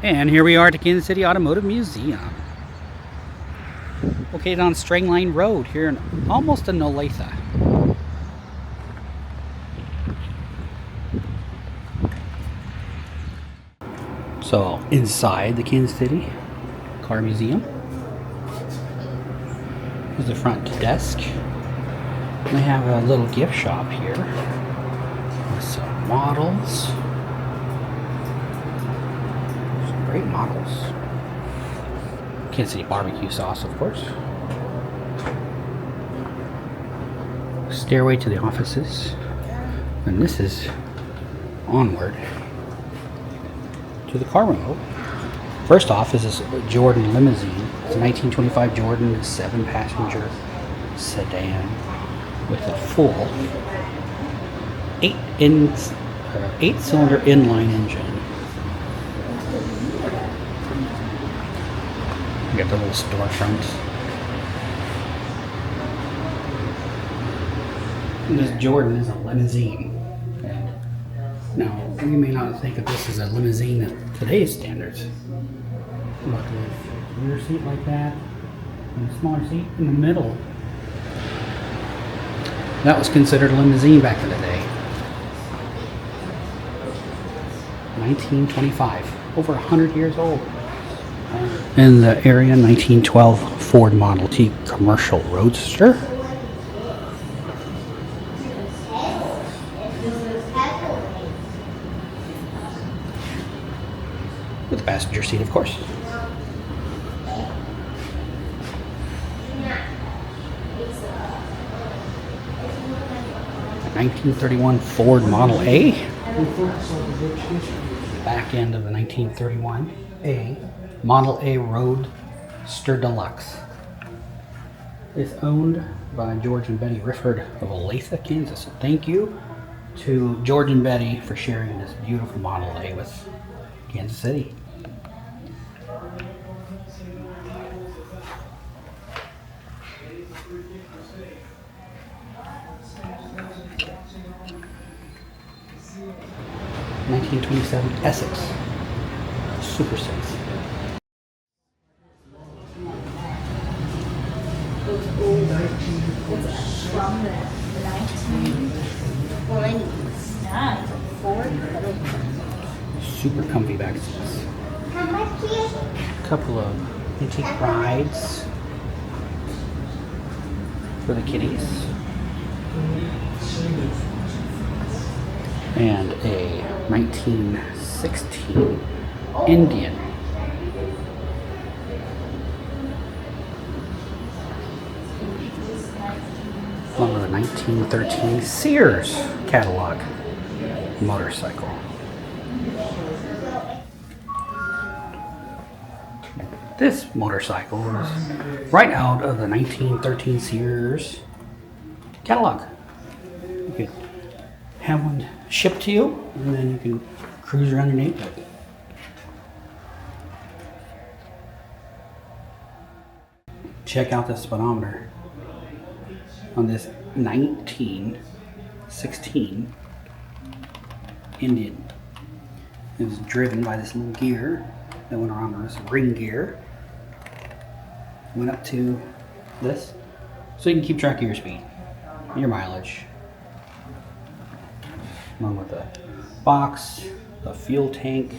And here we are at the Kansas City Automotive Museum, located on String Line Road here in almost in Olathe. So inside the Kansas City Car Museum is the front desk. They have a little gift shop here with some models. Some great models. Kansas City barbecue sauce, of course. Stairway to the offices. And this is onward to the car remote. First off is this Jordan limousine. It's a 1925 Jordan 7-passenger sedan with a full 8-cylinder inline engine. You got the little storefront. And this Jordan is a limousine. And now, you may not think of this as a limousine at today's standards. Look at this rear seat like that, and a smaller seat in the middle. That was considered a limousine back in the day. 1925, over 100 years old. In the area, 1912 Ford Model T commercial roadster. With the passenger seat, of course. A 1931 Ford Model A. Back end of the 1931 A. Model A Roadster Deluxe. It's owned by George and Betty Rifford of Olathe, Kansas. Thank you to George and Betty for sharing this beautiful Model A with Kansas City. '27 Essex Super 6. From the 1940s. Yeah, Ford. Super comfy back seats. How much is A couple of antique rides for the kiddies. And a 1916 Indian. Along with a 1913 Sears catalog motorcycle. This motorcycle is right out of the 1913 Sears catalog. You could have one shipped to you, and then you can cruise around your neighborhood. Check out the speedometer on this 1916 Indian. It was driven by this little gear that went around this ring gear. Went up to this, so you can keep track of your speed, your mileage. Along with the box, the fuel tank,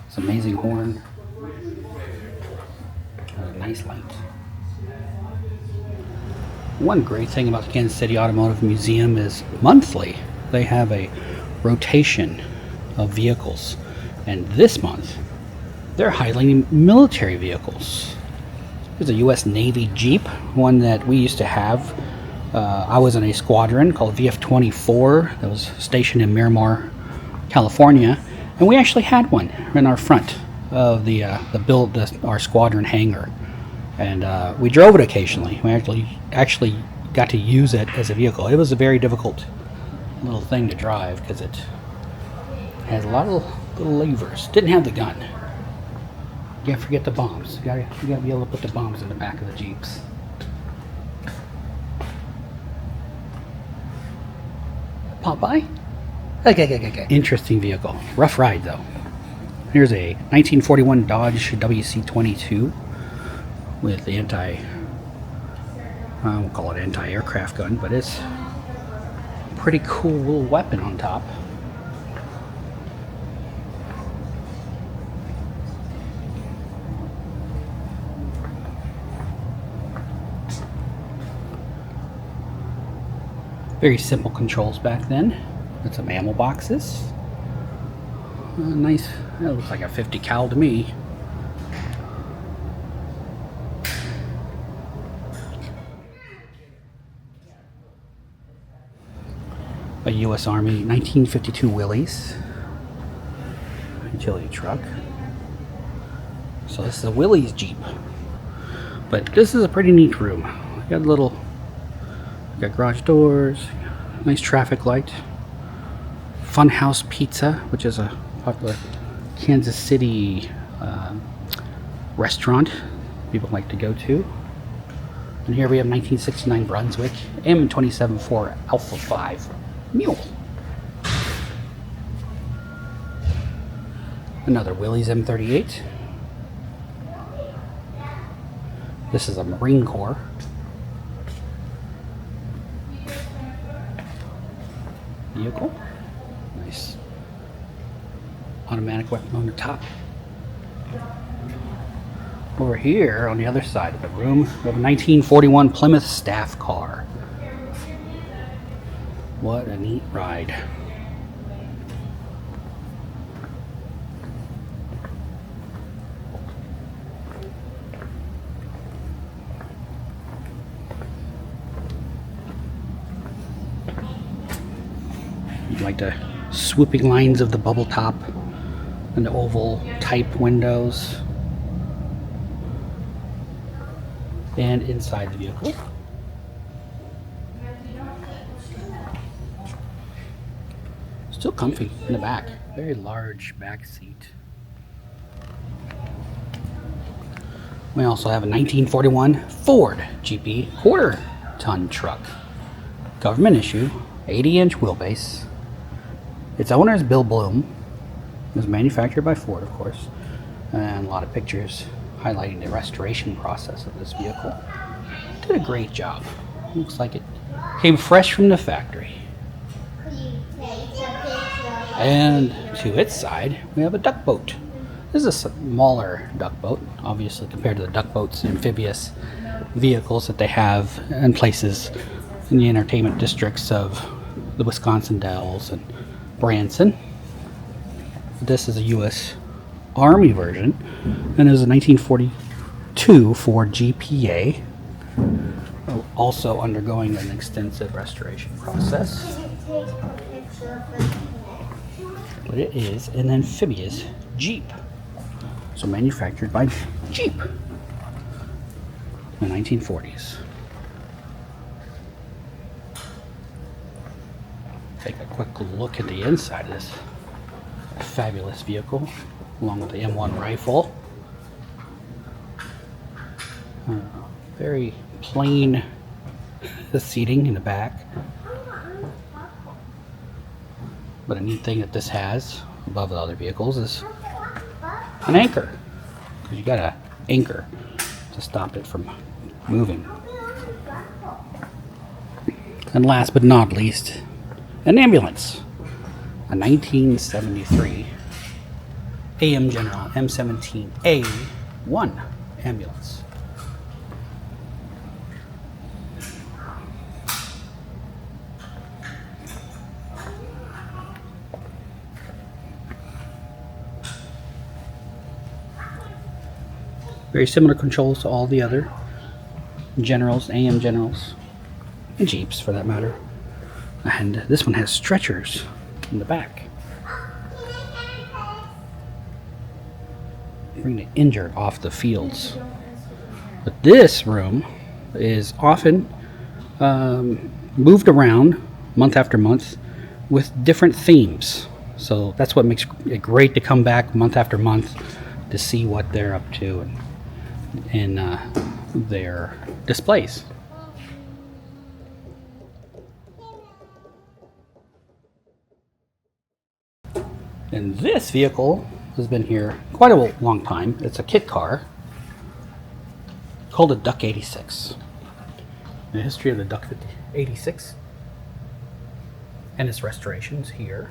this amazing horn, and a nice light. One great thing about the Kansas City Automotive Museum is monthly they have a rotation of vehicles, and this month they're highlighting military vehicles. There's a U.S. Navy Jeep, one that we used to have. I was in a squadron called VF-24 that was stationed in Miramar, California, and we actually had one in our front of our squadron hangar, and we drove it occasionally. We actually got to use it as a vehicle. It was a very difficult little thing to drive because it has a lot of little levers. Didn't have the gun. You can't forget the bombs. You gotta be able to put the bombs in the back of the Jeeps. Popeye? Okay. Interesting vehicle. Rough ride though. Here's a 1941 Dodge WC-22 with the I won't call it anti-aircraft gun, but it's a pretty cool little weapon on top. Very simple controls back then. Got some ammo boxes. Nice. That looks like a 50 cal to me. A U.S. Army 1952 Willys utility truck. So this is a Willys Jeep, but this is a pretty neat room. Got garage doors, nice traffic light, Funhouse Pizza, which is a popular Kansas City restaurant people like to go to. And here we have 1969 Brunswick M274 Alpha 5 Mule. Another Willys M38. This is a Marine Corps. Vehicle. Nice automatic weapon on the top. Over here on the other side of the room, we have a 1941 Plymouth staff car. What a neat ride. You like the swooping lines of the bubble top and the oval type windows. And inside the vehicle, still comfy in the back. Very large back seat. We also have a 1941 Ford GP quarter-ton truck. Government issue, 80-inch wheelbase. Its owner is Bill Bloom. It was manufactured by Ford, of course. And a lot of pictures highlighting the restoration process of this vehicle. Did a great job. Looks like it came fresh from the factory. And to its side, we have a duck boat. This is a smaller duck boat, obviously, compared to the duck boats, amphibious vehicles that they have in places in the entertainment districts of the Wisconsin Dells and Branson. This is a U.S. Army version, and it was a 1942 Ford GPA, also undergoing an extensive restoration process. But it is an amphibious Jeep, so manufactured by Jeep in the 1940s. Take a quick look at the inside of this fabulous vehicle, along with the M1 rifle. Very plain seating in the back. But a neat thing that this has above the other vehicles is an anchor. Because you got to anchor to stop it from moving. And last but not least, an ambulance. A 1973 AM General M17A1 ambulance. Very similar controls to all the other Generals, AM Generals, and Jeeps for that matter. And this one has stretchers in the back. Bring the injured off the fields. But this room is often moved around month after month with different themes. So that's what makes it great to come back month after month to see what they're up to in their displays. And this vehicle has been here quite a long time. It's a kit car called a Duck 86. The history of the Duck 86 and its restorations here.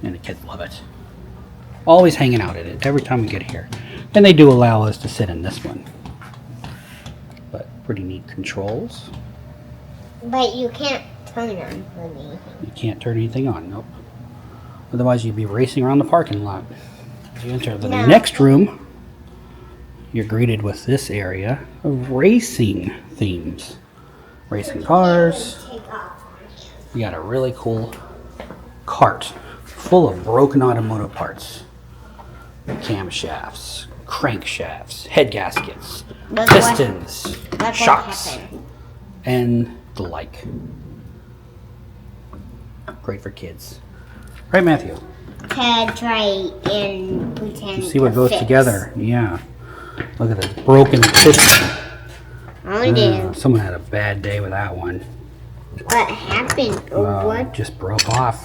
And the kids love it. Always hanging out in it every time we get here. And they do allow us to sit in this one. But pretty neat controls. But you can't turn on anything. You can't turn anything on, nope. Otherwise you'd be racing around the parking lot. As you enter the next room, you're greeted with this area of racing themes. Racing cars. You got a really cool cart full of broken automotive parts. Camshafts, crankshafts, head gaskets, pistons, shocks, and the like. Great for kids. Right, Matthew? To try and pretend See what to goes fix. together. Yeah. Look at this broken piston. Oh, dear. Someone had a bad day with that one. What happened? Or It what? just broke off.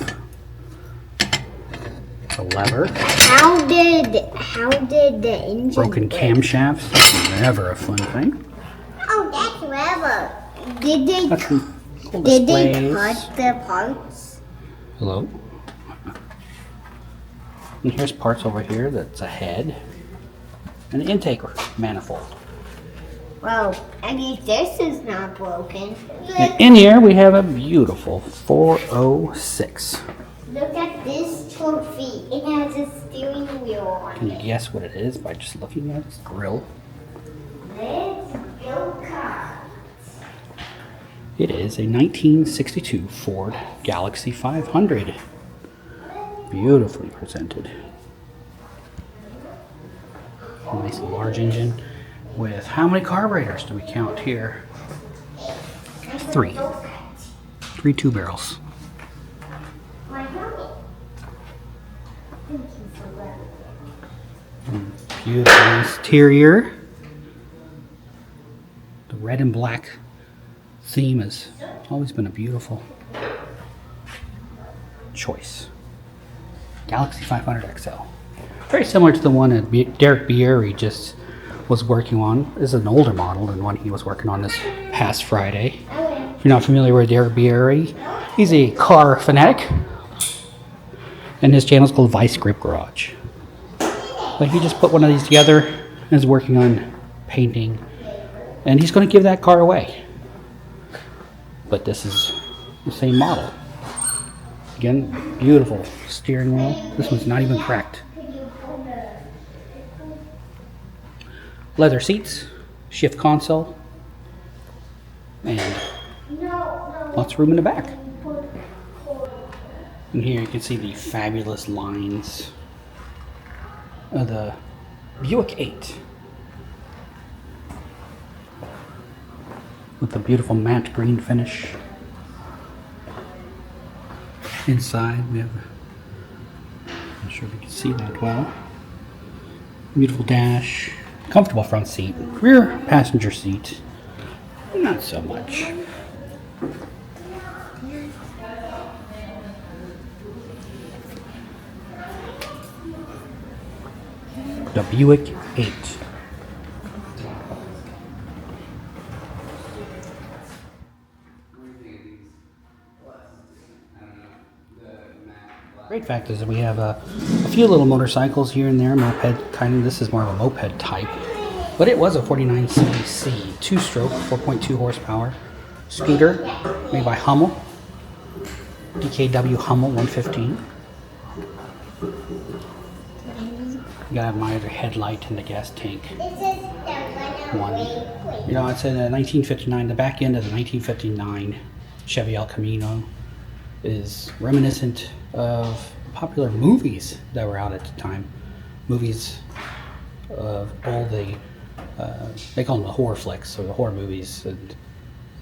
The lever. How did the engine Broken break? camshafts. That's never a fun thing. Oh, that's rubber. Did they That's some cool did they displays. cut the parts? Hello. And here's parts over here. That's a head. And an intake manifold. Well, at least this is not broken. And in here we have a beautiful 406. Look at this trophy. It has a steering wheel on Can you it. guess what it is by just looking at its grill? Let's go car. It is a 1962 Ford Galaxy 500. Beautifully presented. A nice large engine with how many carburetors do we count here? 3. 3 2 barrels. My helmet. Thank you for that. Beautiful exterior. The red and black theme has always been a beautiful choice. Galaxy 500 XL. Very similar to the one that Derek Bieri just was working on. This is an older model than one he was working on this past Friday. If you're not familiar with Derek Bieri, he's a car fanatic. And his channel is called Vice Grip Garage. But he just put one of these together and is working on painting. And he's going to give that car away. But this is the same model. Again, beautiful steering wheel. This one's not even cracked. Leather seats, shift console, and lots of room in the back. And here you can see the fabulous lines of the Buick 8 with the beautiful matte green finish. Inside we have, I'm not sure if you can see that well, beautiful dash, comfortable front seat, rear passenger seat, not so much. The Buick 8. Great fact is that we have a few little motorcycles here and there, moped kind of. This is more of a moped type, but it was a 49cc 2-stroke, 4.2 horsepower scooter made by Hummel, DKW Hummel 115. You gotta admire the headlight and the gas tank. One, you know, it's in a 1959. The back end of the 1959 Chevy El Camino is reminiscent of popular movies that were out at the time. Movies of all the, they call them the horror flicks or the horror movies. And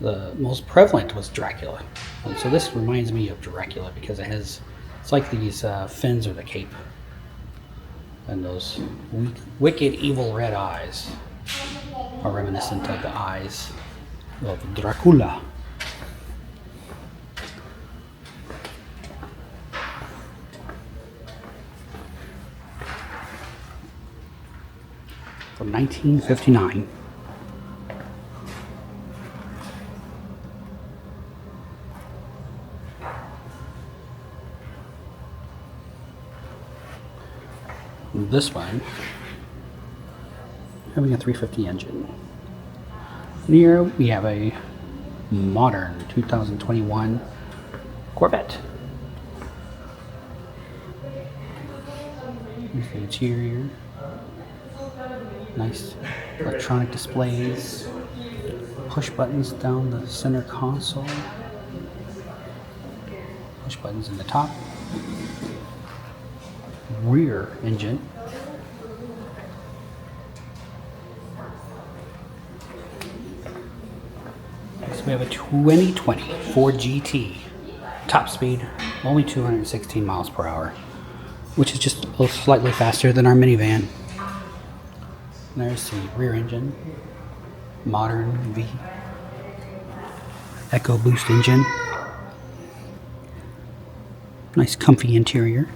the most prevalent was Dracula. And so this reminds me of Dracula because it has, it's like these fins or the cape. And those wicked, evil red eyes are reminiscent of the eyes of Dracula. from 1959. This one having a 350 engine. And here we have a modern 2021 Corvette. Here's the interior. Nice electronic displays. Push buttons down the center console. Push buttons in the top. Rear engine. Next we have a 2020 Ford GT. Top speed, only 216 miles per hour, which is just a little slightly faster than our minivan. There's the rear engine. Modern V. Echo Boost engine. Nice comfy interior.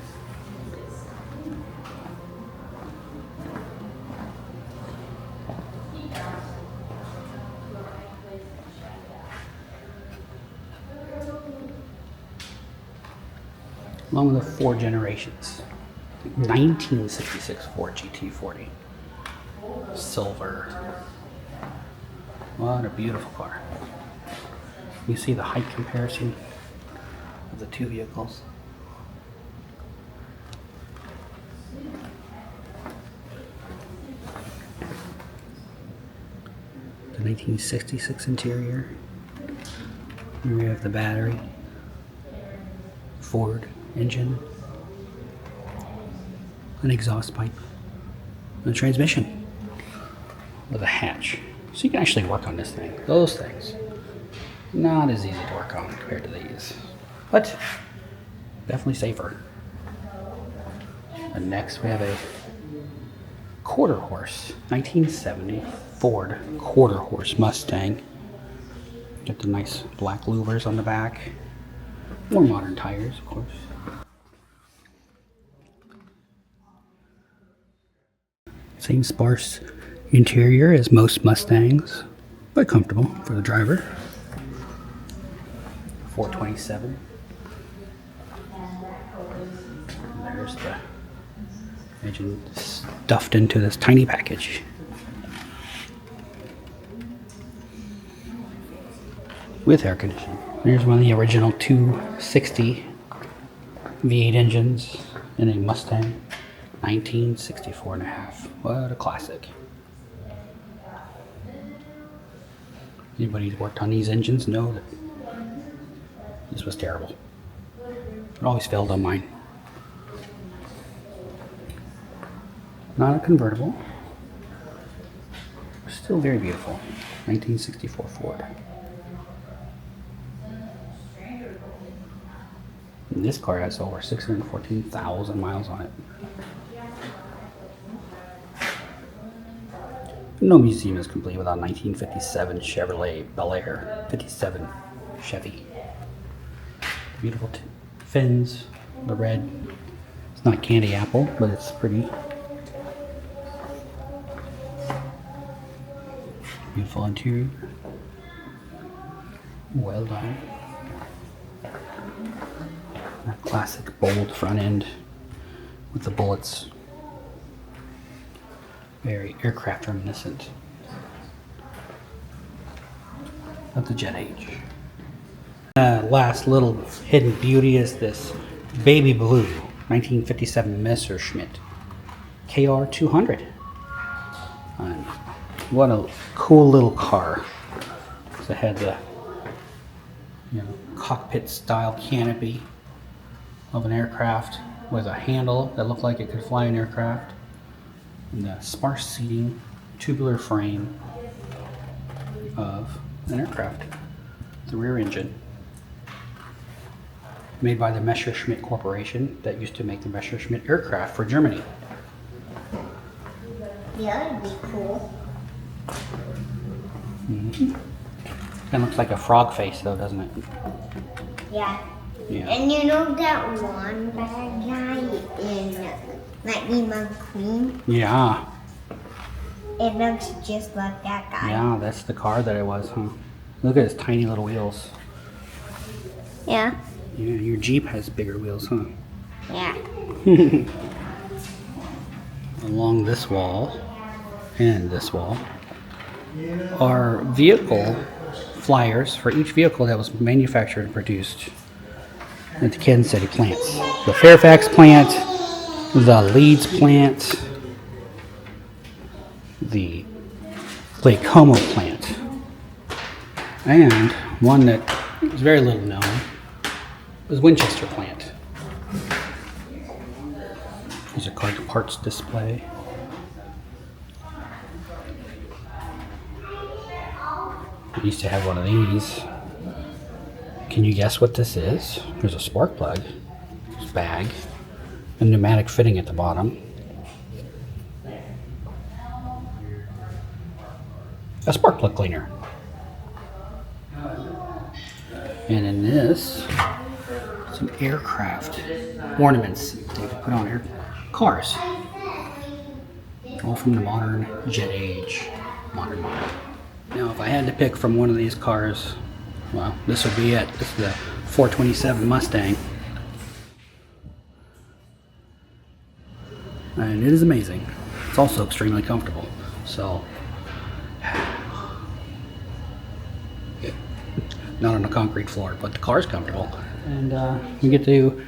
Along with the 4 generations. 1966 Ford GT40. Silver. What a beautiful car. You see the height comparison of the two vehicles. The 1966 interior. Here we have the battery. Ford engine. An exhaust pipe. And a transmission. With a hatch. So you can actually work on this thing. Those things. Not as easy to work on compared to these. But definitely safer. And next we have a quarter horse. 1970 Ford quarter horse Mustang. Get the nice black louvers on the back. More modern tires, of course. Same sparse interior as most Mustangs, but comfortable for the driver. 427. And there's the engine stuffed into this tiny package. With air conditioning. Here's one of the original 260 V8 engines in a Mustang. 1964 and a half. What a classic. Anybody who's worked on these engines know that this was terrible. It always failed on mine. Not a convertible. Still very beautiful. 1964 Ford. And this car has over 614,000 miles on it. No museum is complete without 1957 Chevrolet Bel Air. 57 Chevy. Beautiful fins. The red. It's not candy apple, but it's pretty. Beautiful interior. Well done. That classic bold front end with the bullets. Very aircraft reminiscent of the jet age. Last little hidden beauty is this baby blue 1957 Messerschmitt KR200. And what a cool little car. It had the cockpit style canopy of an aircraft with a handle that looked like it could fly an aircraft. And the sparse seating, tubular frame of an aircraft. The rear engine, made by the Messerschmitt Corporation that used to make the Messerschmitt aircraft for Germany. Yeah, that'd be cool. Mm-hmm. Kind of looks like a frog face though, doesn't it? Yeah. Yeah. And you know that one bad guy in Lightning McQueen? Yeah. It looks just like that guy. Yeah, that's the car that it was, huh? Look at his tiny little wheels. Yeah. Yeah, your Jeep has bigger wheels, huh? Yeah. Along this wall and this wall are vehicle flyers for each vehicle that was manufactured and produced at the Kansas City plants. The Fairfax plant, the Leeds plant, the Lake Como plant, and one that is very little known was Winchester plant. There's a car parts display. I used to have one of these. Can you guess what this is? There's a spark plug, bag, a pneumatic fitting at the bottom, a spark plug cleaner. And in this, some aircraft ornaments they put on air cars. All from the modern jet age. Modern. Now, if I had to pick from one of these cars, well, this would be it. This is the 427 Mustang. And it is amazing. It's also extremely comfortable. So, not on a concrete floor, but the car's comfortable. And we get to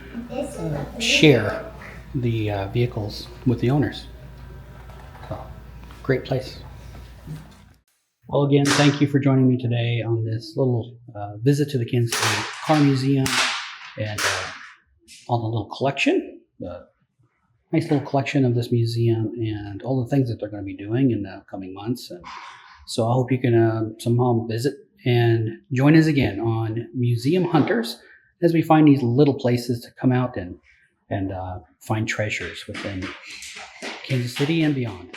share the vehicles with the owners. So, great place. Well, again, thank you for joining me today on this little visit to the Kansas City Car Museum and on the little collection, the nice little collection of this museum and all the things that they're going to be doing in the coming months. And so I hope you can somehow visit and join us again on Museum Hunters as we find these little places to come out and find treasures within Kansas City and beyond.